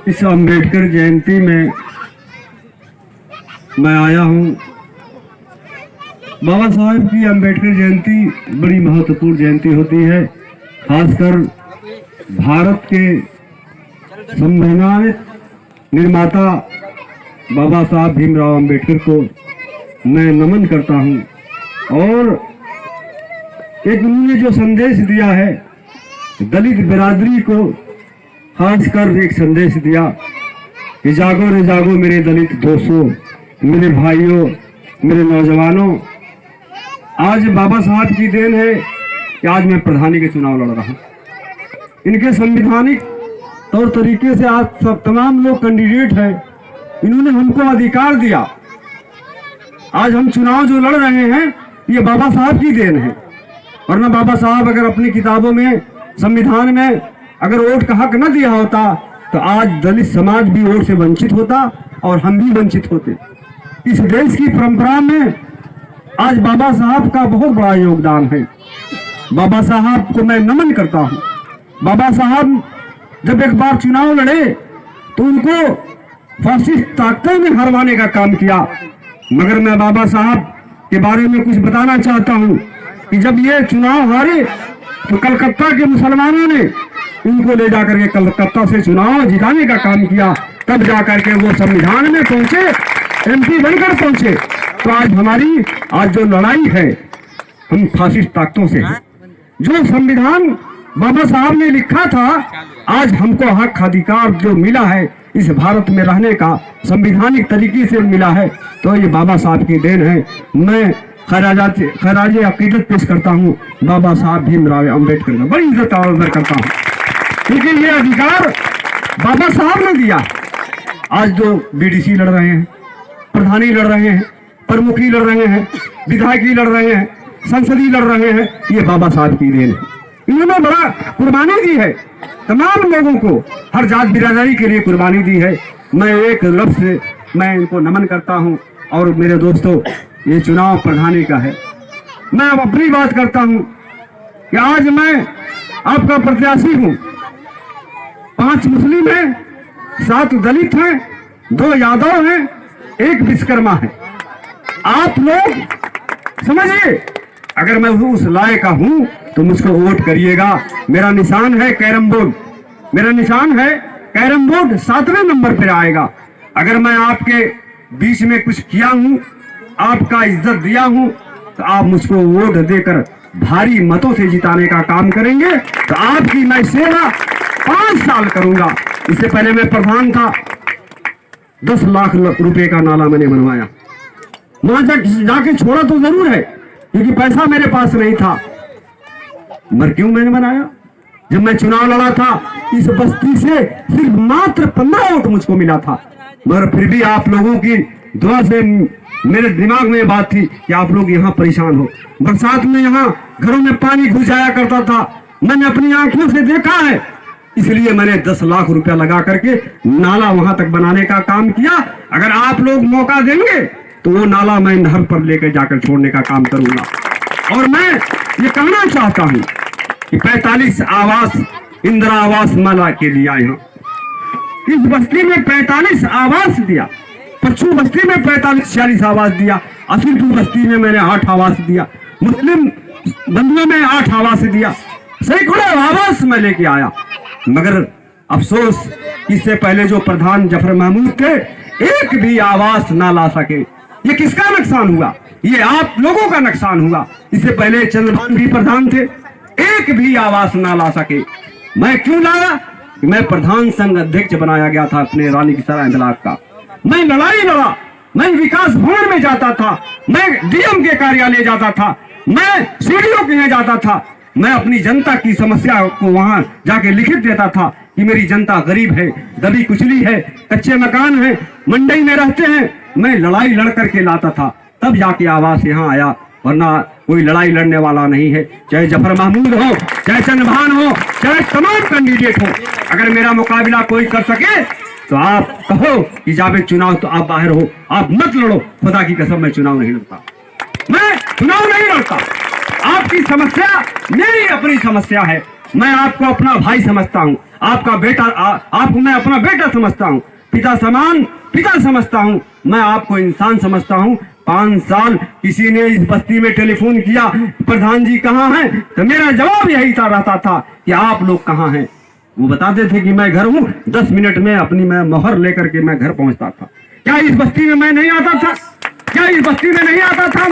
इस अंबेडकर जयंती में मैं आया हूं। बाबा साहब की अंबेडकर जयंती बड़ी महत्वपूर्ण जयंती होती है। खासकर भारत के संविधान निर्माता बाबा साहब भीमराव अंबेडकर को मैं नमन करता हूं। और एक उन्होंने जो संदेश दिया है दलित बिरादरी को, खासकर एक संदेश दिया कि जागो रे जागो मेरे दलित दोस्तों, मेरे भाइयों, मेरे नौजवानों। आज बाबा साहब की देन है कि आज मैं प्रधानी के चुनाव लड़ रहा हूं। इनके संवैधानिक तौर तरीके से आज सब तमाम लोग कैंडिडेट हैं। इन्होंने हमको अधिकार दिया। आज हम चुनाव जो लड़ रहे हैं ये बाबा साहब की देन है। वरना बाबा साहब अगर अपनी किताबों में, संविधान में अगर वोट का हक न दिया होता तो आज दलित समाज भी वोट से वंचित होता और हम भी वंचित होते। इस देश की परंपरा में आज बाबा साहब का बहुत बड़ा योगदान है। बाबा साहब को मैं नमन करता हूं। बाबा साहब जब एक बार चुनाव लड़े तो उनको फासिस्ट ताकतों में हरवाने का काम किया। मगर मैं बाबा साहब के बारे में कुछ बताना चाहता हूं कि जब ये चुनाव हारे तो कलकत्ता के मुसलमानों ने इनको ले जाकर के कलकत्ता से चुनाव जिताने का काम किया। तब जाकर के वो संविधान में पहुंचे, एमपी बनकर पहुंचे। तो आज हमारी जो लड़ाई है हम फासिस्ट ताकतों से है। जो संविधान बाबा साहब ने लिखा था, आज हमको हक अधिकार जो मिला है इस भारत में रहने का, संवैधानिक तरीके से मिला है, तो ये बाबा साहब की देन है। मैं खराज अकीदत पेश करता हूँ बाबा साहब भीमराव अंबेडकर का, बड़ी इज्जत और आदर करता हूँ, क्योंकि ये अधिकार बाबा साहब ने दिया। आज जो बीडीसी लड़ रहे हैं, प्रधानी लड़ रहे हैं, प्रमुखी लड़ रहे हैं, विधायकी लड़ रहे हैं, संसदी लड़ रहे हैं, ये बाबा साहब की देन है। इन्होंने बड़ा कुर्बानी दी है, तमाम लोगों को, हर जात बिरादरी के लिए कुर्बानी दी है। मैं एक लफ्ज से मैं इनको नमन करता हूं। और मेरे दोस्तों, ये चुनाव प्रधानी का है। मैं अब अपनी बात करता हूं कि आज मैं आपका प्रत्याशी हूं। 5 मुस्लिम हैं, 7 दलित हैं, 2 यादव हैं, 1 विश्वकर्मा है। आप लोग समझिए, अगर मैं उस लायक का हूं तो मुझको वोट करिएगा। मेरा निशान है कैरम बोर्ड, मेरा निशान है कैरम बोर्ड, 7वें नंबर पर आएगा। अगर मैं आपके बीच में कुछ किया हूं, आपका इज्जत दिया हूं, तो आप मुझको वोट देकर भारी मतों से जिताने का काम करेंगे तो आपकी मैं सेवा 5 साल करूंगा। इससे पहले मैं प्रधान था, 10 लाख रुपए का नाला मैंने बनवाया। वहां जाके छोड़ा तो जरूर है, क्योंकि पैसा मेरे पास नहीं था। मगर क्यों मैंने बनाया? जब मैं चुनाव लड़ा था इस बस्ती से सिर्फ मात्र 15 वोट मुझको मिला था। मगर फिर भी आप लोगों की दुआ से मेरे दिमाग में बात थी कि आप लोग यहाँ परेशान हो। बरसात में यहाँ घरों में पानी घुस जाया करता था, मैंने अपनी आंखों से देखा है। इसलिए मैंने 10 लाख रुपया लगा करके नाला वहां तक बनाने का काम किया। अगर आप लोग मौका देंगे तो वो नाला मैं नहर पर लेकर जाकर छोड़ने का काम करूंगा। और मैं ये कहना चाहता हूं कि 45 आवास इंदिरा आवास माला के लिए आए हैं। इस बस्ती में 45 आवास दिया, पच्छू बस्ती में 45-46 आवास दिया, असीलपुर बस्ती में मैंने 8 आवास दिया, मुस्लिम बंधुओं में 8 आवास दिया, सैकड़ों आवास मैं लेके आया। मगर अफसोस, इससे पहले जो प्रधान जफर महमूद थे, एक भी आवास ना ला सके। ये किसका नुकसान हुआ? ये आप लोगों का नुकसान हुआ। इससे पहले चंद्रभान भी प्रधान थे, एक भी आवास ना ला सके। मैं क्यों लाया? मैं प्रधान संघ अध्यक्ष बनाया गया था अपने रानी की सराय ब्लॉक का। मैं लड़ाई लड़ा, मैं विकास भवन में जाता था, मैं डीएम के कार्यालय जाता था, मैं सीडीओ के यहाँ जाता था, मैं अपनी जनता की समस्या को वहां जाके लिखित देता था कि मेरी जनता गरीब है, दबी कुचली है, कच्चे मकान है, मंडी में रहते हैं। मैं लड़ाई लड़ करके लाता था, तब जाके आवास यहाँ आया, वरना कोई लड़ाई लड़ने वाला नहीं है। चाहे जफर महमूद हो, चाहे चंद्रभान हो, चाहे तमाम कैंडिडेट हो, अगर मेरा मुकाबला कोई कर सके तो आप कहो कि जावेद चुनाव तो आप बाहर हो, आप मत लड़ो। खुदा की कसम मैं चुनाव नहीं लड़ता, मैं चुनाव नहीं लड़ता। आपकी समस्या मेरी अपनी समस्या है। मैं आपको अपना भाई समझता हूँ, आपका बेटा, आपको मैं अपना बेटा समझता हूँ, पिता समान पिता समझता हूँ, मैं आपको इंसान समझता हूँ। 5 साल किसी ने इस बस्ती में टेलीफोन किया, प्रधान जी कहाँ हैं, तो मेरा जवाब यही रहता था कि आप लोग कहाँ हैं। वो बताते थे कि मैं घर हूँ, 10 मिनट में अपनी मैं मोहर लेकर के मैं घर पहुंचता था। क्या इस बस्ती में मैं नहीं आता था? क्या इस बस्ती में नहीं आता था?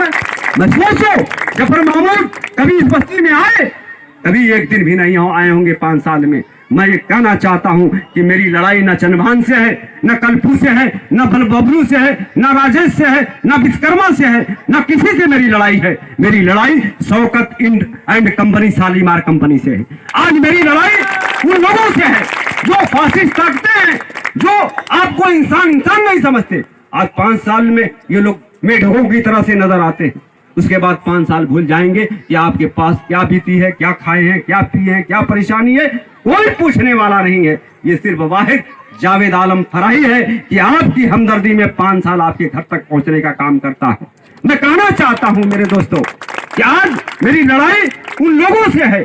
मैं सोचो, जफर महमूद कभी इस बस्ती में आए? कभी एक दिन भी नहीं आए होंगे 5 साल में। मैं ये कहना चाहता हूं कि मेरी लड़ाई न चंदभान से है, न कलपू से है, न बलबबलू से है, न राजेश से है, न विश्वकर्मा से है, न किसी से मेरी लड़ाई है। मेरी लड़ाई शौकत इंड एंड कंपनी, शालीमार कंपनी से है। आज मेरी लड़ाई उन लोगों से है जो फासिस्ट ताकते हैं, जो आपको इंसान नहीं समझते। आज 5 साल में ये लोग मेढकों की तरह से नजर आते हैं। उसके बाद 5 साल भूल जाएंगे कि आपके पास क्या बीती है, क्या खाए हैं, क्या पिए हैं, क्या परेशानी है, कोई पूछने वाला नहीं है। ये सिर्फ वाहिद जावेद आलम फराही है कि आपकी हमदर्दी में 5 साल आपके घर तक पहुंचने का काम करता है। मैं कहना चाहता हूं मेरे दोस्तों कि आज मेरी लड़ाई उन लोगों से है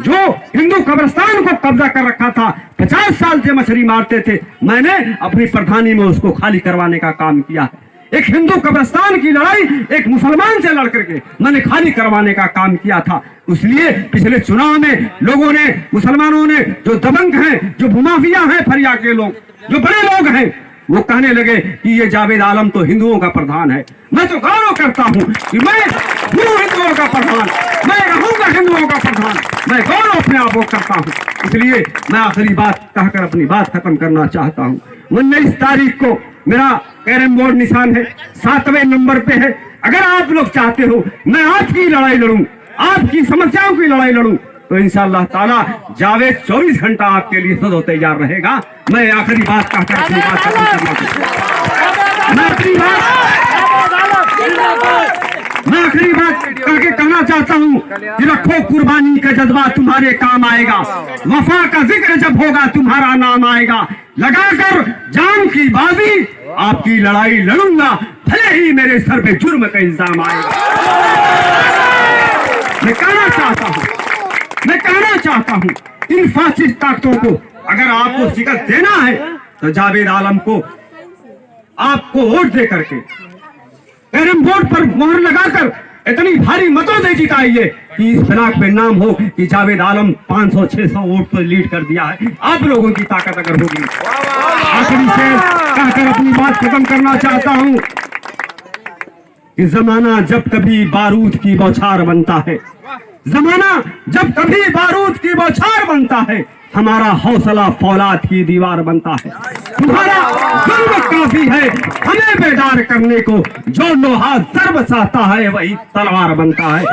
जो हिंदू कब्रिस्तान को कब्जा कर रखा था, 50 साल से मछली मारते थे। मैंने अपनी प्रधानी में उसको खाली करवाने का काम किया है। एक हिंदू कब्रिस्तान की लड़ाई एक मुसलमान से लड़ करके मैंने खाली करवाने का काम किया था। इसलिए पिछले चुनाव में लोगों ने, मुसलमानों ने, जो दबंग हैं, जो भूमाफिया हैं, फरिया के लोग, जो बड़े लोग हैं, वो कहने लगे कि ये जावेद आलम तो हिंदुओं का प्रधान है। मैं तो गौरव करता हूं कि मैं हूं हिंदुओं का प्रधान, मैं रहूंगा हिंदुओं का प्रधान। मैं गौरव अपने आप को करता हूं। इसलिए मैं आखिरी बात कहकर अपनी बात खत्म करना चाहता हूं। 19 तारीख को मेरा कैरम बोर्ड निशान है, 7वें नंबर पे है। अगर आप लोग चाहते हो मैं आपकी लड़ाई लड़ूं, आपकी समस्याओं की लड़ाई लड़ूं, तो इंशाअल्लाह ताला जावेद 24 घंटा आपके लिए सदा तैयार रहेगा। मैं आखिरी बात कहकर अपनी बात खत्म करना चाहता हूं। मैं आखिरी बात करके कहना चाहता हूँ कि रखो कुर्बानी का जज्बा, तुम्हारे काम आएगा। वफा का जिक्र जब होगा तुम्हारा नाम आएगा। लगाकर जान की बाजी आपकी लड़ाई लड़ूंगा, भले ही मेरे सर पे जुर्म का इल्जाम आएगा। मैं कहना चाहता हूँ इन फासिस्ट ताकतों को अगर आपको शिकस्त देना है तो जावेद आलम को आपको वोट दे करके कैरम बोर्ड पर मोहर लगाकर इतनी भारी मतों से जिताइए कि इस ब्लॉक पे नाम हो कि जावेद आलम 500-600 वोट पर लीड कर दिया है। आप लोगों की ताकत अगर होगी। आखिरी से कहकर अपनी बात खत्म करना चाहता हूं कि जमाना जब कभी बारूद की बौछार बनता है, जमाना जब कभी बारूद की बौछार बनता है, हमारा हौसला फौलाद की दीवार बनता है। तुम्हारा जुल्म काफी है हमें बेदार करने को, जो लोहा सर्व चाहता है वही तलवार बनता है।